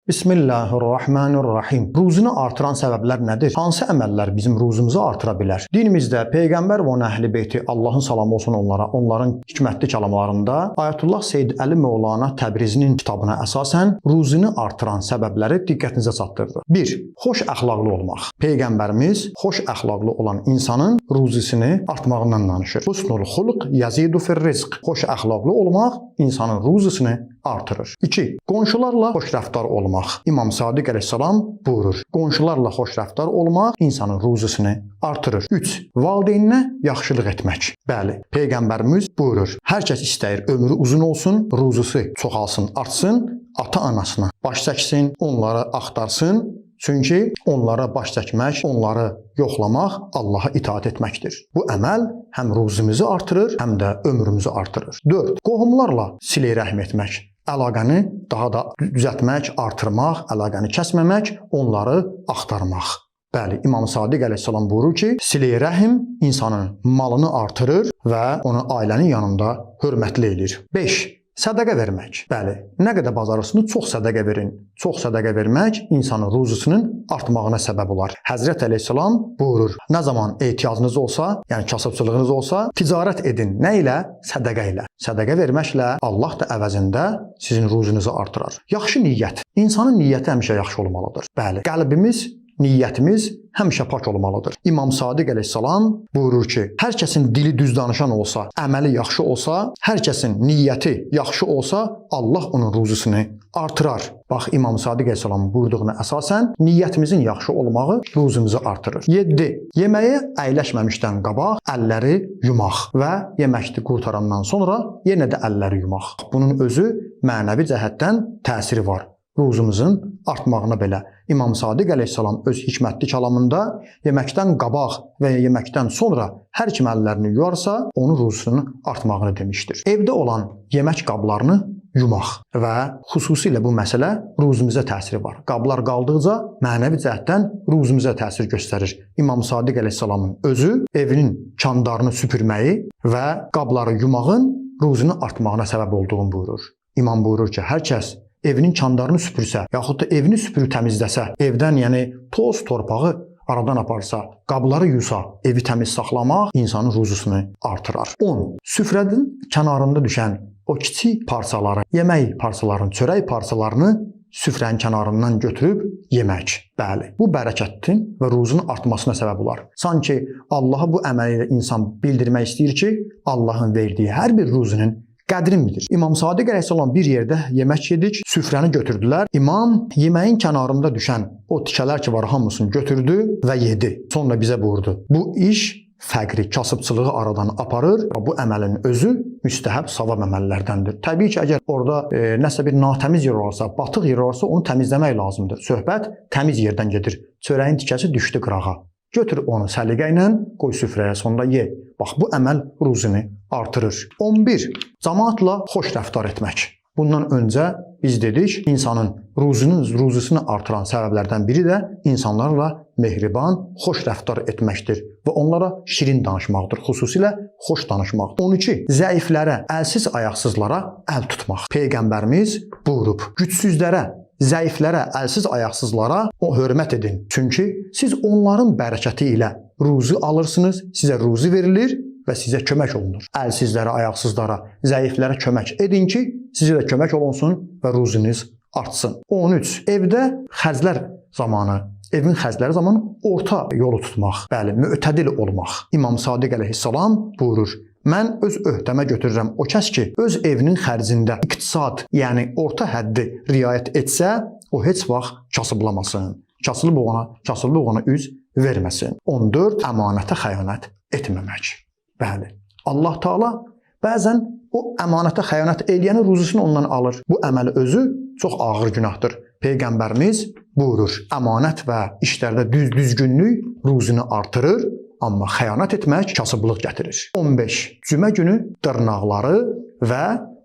Bismillahirrahmanirrahim. Ruzunu artıran səbəblər nədir? Hansı əməllər bizim ruzumuzu artıra bilər? Dinimizdə Peyğəmbər və onun əhl-i beyti, Allahın salamı olsun onlara, onların hikmətli kəlamlarında Ayətullah Seyyid Əli Mövlana Təbrizinin kitabına əsasən ruzunu artıran səbəbləri diqqətinizə çatdırır. 1. Xoş əxlaqlı olmaq. Peyğəmbərimiz xoş əxlaqlı olan insanın ruzisini artmağından danışır. Husnul xuluq yazidu fir rizq. Xoş əxlaqlı olmaq insanın ruzisini artırır. 2. Qonşularla xoş rəftar olmaq. İmam Sadiq əleyhissalam buyurur. Qonşularla xoş rəftar olmaq insanın ruzisini artırır. 3. Valideyninə yaxşılıq etmək. Bəli, Peyğəmbərimiz buyurur. Hər kəs istəyir ömrü uzun olsun, ruzisi çoxalsın, artsın, ata-anasına baş çəksin, onları axtarsın. Çünki onlara baş çəkmək, onları yoxlamaq Allaha itaat etməkdir. Bu əməl həm ruzimizi artırır, həm də ömrümüzü artırır. 4. Qohumlarla silə rəhm etmək. Əlaqəni daha da düzəltmək, artırmaq, əlaqəni kəsməmək, onları axtarmaq. Bəli, İmam Sadiq əleyhissalam buyurur ki, silə rəhm insanın malını artırır və onu ailənin yanında hörmətli edir. 5. Sədaqə vermək. Bəli, nə qədər bacarırsınız, çox sədaqə verin. Çox sədaqə vermək insanın ruzisinin artmağına səbəb olar. Həzrət əleyhissalam buyurur, nə zaman ehtiyacınız olsa, yəni kasıbçılığınız olsa, ticarət edin. Nə ilə? Sədaqə ilə. Sədaqə verməklə Allah da əvəzində sizin ruzunuzu artırar. Yaxşı niyyət. İnsanın niyyəti həmişə yaxşı olmalıdır. Bəli, qəlbimiz, niyyətimiz həmişə pak olmalıdır. İmam Sadiq əleyhissalam buyurur ki, hər kəsin dili düz danışan olsa, əməli yaxşı olsa, hər kəsin niyyəti yaxşı olsa, Allah onun ruzisini artırar. Bax, İmam Sadiq əleyhissalamın buyurduğuna əsasən niyyətimizin yaxşı olmağı ruzimizi artırır. 7. Yeməyə əyləşməmişdən qabaq əlləri yumaq və yeməkdə qurtarandan sonra yenə də əlləri yumaq. Bunun özü mənəvi cəhətdən təsiri var. Ruzumuzun artmağına belə. İmam Sadiq əleyhissalam öz hikmətli kəlamında yeməkdən qabaq və yeməkdən sonra hər kim əllərini yuyarsa, onun ruzusunun artmağını demişdir. Evdə olan yemək qablarını yumaq və xüsusilə bu məsələ ruzumuzə təsiri var. Qablar qaldıqca mənəvi cəhətdən ruzumuza təsir göstərir. İmam Sadiq əleyhissalamın özü evinin kandarını süpürməyi və qabları yumağın ruzunun artmağına səbəb olduğunu buyurur. İmam buyurur ki, hər kəs evinin kandarını süpürsə, yaxud da evini süpürüb təmizləsə, evdən yəni toz torpağı aradan aparsa, qabları yusa, evi təmiz saxlamaq insanın ruzusunu artırar. 10. Süfrənin kənarında düşən o kiçik parçaları, yemək parçalarını, çörək parçalarını süfrənin kənarından götürüb yemək. Bəli, bu bərəkətin və ruzunun artmasına səbəb olar. Sanki Allaha bu əməli ilə insan bildirmək istəyir ki, Allahın verdiyi hər bir ruzunun qədrini bilir. İmam Sadiq əleyhissalam bir yerdə yemək yedik, süfrəni götürdülər. İmam yeməyin kənarında düşən o tikələr ki var, hamısını götürdü və yedi. Sonra bizə buyurdu. Bu iş fəqri, kasıbçılığı aradan aparır və bu əməlin özü müstəhəb savab əməllərdəndir. Təbii ki, əgər orada nəsə bir natəmiz yer olarsa, batıq yer olarsa onu təmizləmək lazımdır. Söhbət təmiz yerdən gedir. Çörəyin tikəsi düşdü qırağa. Götür onu səliqə ilə, qoy süfrəyə, sonra ye. Bax, bu əməl ruzunu artırır. 11. Cəmaatla xoş rəftar etmək. Bundan öncə biz dedik, insanın ruzusunu artıran səbəblərdən biri də insanlarla mehriban, xoş rəftar etməkdir və onlara şirin danışmaqdır, xüsusilə xoş danışmaq. 12. Zəiflərə, əlsiz ayaqsızlara əl tutmaq. Peyğəmbərimiz buyurub, gücsüzlərə, zəiflərə, əlsiz ayaqsızlara o hörmət edin. Çünki siz onların bərəkəti ilə ruzu alırsınız, sizə ruzu verilir və sizə kömək olunur. Əlsizlərə, ayaqsızlara, zəiflərə kömək edin ki, sizə də kömək olunsun və ruzunuz artsın. 13. Evdə xərclər zamanı, evin xərcləri zamanı orta yolu tutmaq, bəli, mütədil olmaq. İmam Sadiq əleyhissalam buyurur, mən öz öhdəmə götürürəm o kəs ki, öz evinin xərcində iqtisad, yəni orta həddi riayət etsə, o heç vaxt kasıblamasın. Kasıblıq ona üz verməsin. 14. Əmanətə xəyanət etməmək. Bəli, Allah Taala bəzən o əmanətə xəyanət eləyənin ruzusunu ondan alır. Bu əməl özü çox ağır günahdır. Peyğəmbərimiz buyurur, əmanət və işlərdə düzgünlük ruzunu artırır, amma xəyanət etmək kasıblıq gətirir. 15. Cümə günü dırnaqları və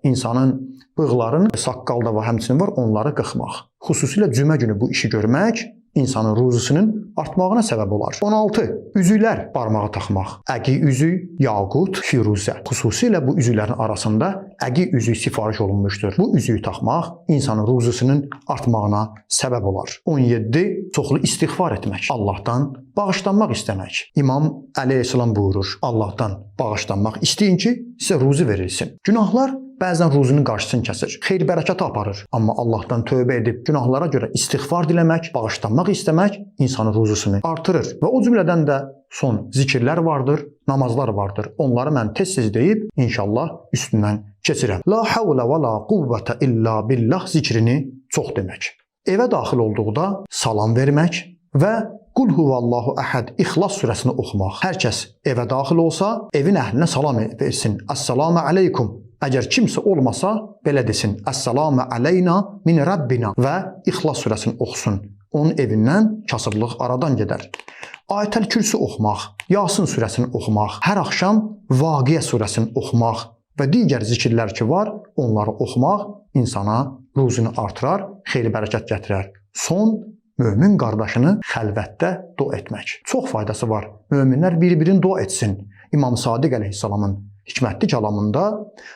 insanın bığların, saqqalda və həmçinin var, onları qıxmaq. Xüsusilə cümə günü bu işi görmək insanın ruzusunun artmağına səbəb olar. 16. Üzüklər barmağa taxmaq. Əqi üzük, yaqut, firuzə. Xüsusilə bu üzüklərin arasında əqi üzüyü sifariş olunmuşdur. Bu üzüyü taxmaq insanın ruzusunun artmağına səbəb olar. 17. Çoxlu istiğfar etmək. Allahdan bağışlanmaq istəmək. İmam Əli əleyhissalam buyurur: Allahdan bağışlanmaq istəyin ki, sizə ruzu verilsin. Günahlar bəzən ruzunun qarşısını kəsir, xeyir-bərəkət aparır. Amma Allahdan tövbə edib günahlara görə istiğfar diləmək, bağışlanmaq istəmək insanın ruzusunu artırır. Və o cümlədən də son zikirlər vardır, namazlar vardır. Onları mən tez-tez deyib inşallah üstündən keçirəm. La havlə və la quvvətə illə billah zikrini çox demək. Evə daxil olduqda salam vermək və Qul huvallahu əhəd İxlas surəsini oxumaq. Hər kəs evə daxil olsa, evin əhlinə salam versin. Əssalamu aleykum. Əgər kimsə olmasa, belə desin: Əssalamu aleyna min Rabbina və İxlas surəsini oxusun. Onun evindən kasıblıq aradan gedər. Ayətəl Kürsi oxumaq, Yasin surəsini oxumaq, hər axşam Vaqiə surəsini oxumaq və digər zikirlər ki var, onları oxumaq insana ruzunu artırar, xeyir-bərəkət gətirər. Son, mömin qardaşını xəlvətdə dua etmək. Çox faydası var. Möminlər bir-birini dua etsin. İmam Sadiq əleyhissalamın hikmətli kəlamında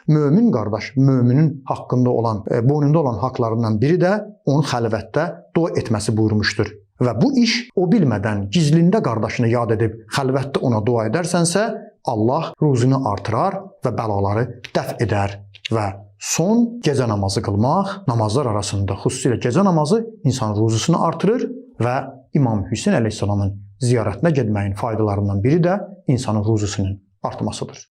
mömin qardaş, möminin haqqında olan, boynunda olan haqlarından biri də onun xəlvətdə dua etməsi buyurmuşdur. Və bu iş o bilmədən gizlində qardaşını yad edib xəlvətdə ona dua edərsənsə, Allah ruzunu artırar və bəlaları dəf edər. Və son, gecə namazı qılmaq, namazlar arasında xüsusilə gecə namazı insanın ruzusunu artırır və İmam Hüseyn əleyhissalamın ziyarətinə getməyin faydalarından biri də insanın ruzusunun artmasıdır.